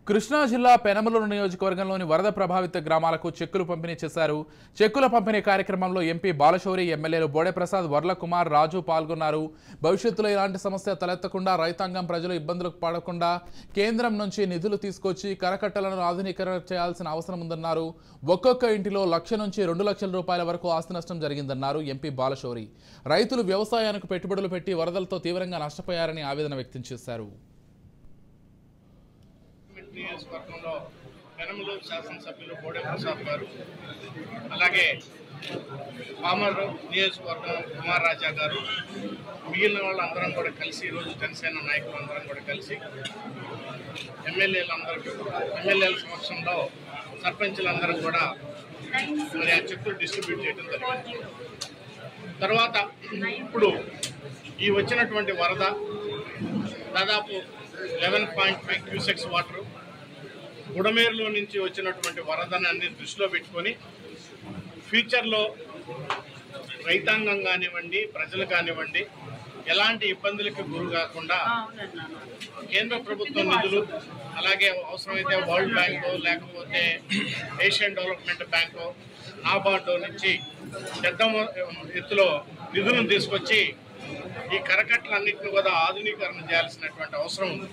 కృష్ణా జిల్లా పెనమలూరు నియోజకవర్గంలోని వరద ప్రభావిత గ్రామాలకు చెక్కులు పంపిణీ చేశారు. చెక్కుల పంపిణీ కార్యక్రమంలో ఎంపీ బాలశౌరి, ఎమ్మెల్యేలు బోడెప్రసాద్, వర్లకుమార్, రాజు పాల్గొన్నారు. భవిష్యత్తులో ఇలాంటి సమస్య తలెత్తకుండా రైతాంగం ప్రజలు ఇబ్బందులకు పడకుండా కేంద్రం నుంచి నిధులు తీసుకొచ్చి కరకట్టలను ఆధునీకరణ చేయాల్సిన అవసరం ఉందన్నారు. ఒక్కొక్క ఇంటిలో 1,00,000 నుంచి 2 లక్షల రూపాయల వరకు ఆస్తి నష్టం జరిగిందన్నారు ఎంపీ బాలశౌరి. రైతులు వ్యవసాయానికి పెట్టుబడులు పెట్టి వరదలతో తీవ్రంగా నష్టపోయారని ఆవేదన వ్యక్తం చేశారు. నియోజకవర్గంలో పెనమలూరు శాసనసభ్యులు బోడెప్రసాద్ గారు, అలాగే పామర్ నియోజకవర్గం కుమార్ రాజా గారు, మిగిలిన వాళ్ళందరం కూడా కలిసి ఈరోజు జనసేన నాయకులందరం కూడా కలిసి ఎమ్మెల్యేల సమక్షంలో సర్పంచులందరం కూడా మరి ఆ చెక్కులు డిస్ట్రిబ్యూట్ చేయడం జరిగింది. తర్వాత ఇప్పుడు ఈ వచ్చినటువంటి వరద దాదాపు 11.5 క్యూసెక్స్ వాటర్ బుడమేరులో నుంచి వచ్చినటువంటి వరదని అన్ని దృష్టిలో పెట్టుకొని ఫ్యూచర్లో రైతాంగం కానివ్వండి, ప్రజలు కానివ్వండి, ఎలాంటి ఇబ్బందులకు గురి కాకుండా కేంద్ర ప్రభుత్వం నిధులు, అలాగే అవసరమైతే వరల్డ్ బ్యాంకు లేకపోతే ఏషియన్ డెవలప్మెంట్ బ్యాంకు, నాబార్డు నుంచి పెద్ద ఎత్తులో నిధులను తీసుకొచ్చి ఈ కరకట్టలన్నింటినీ కూడా ఆధునీకరణ చేయాల్సినటువంటి అవసరం ఉంది.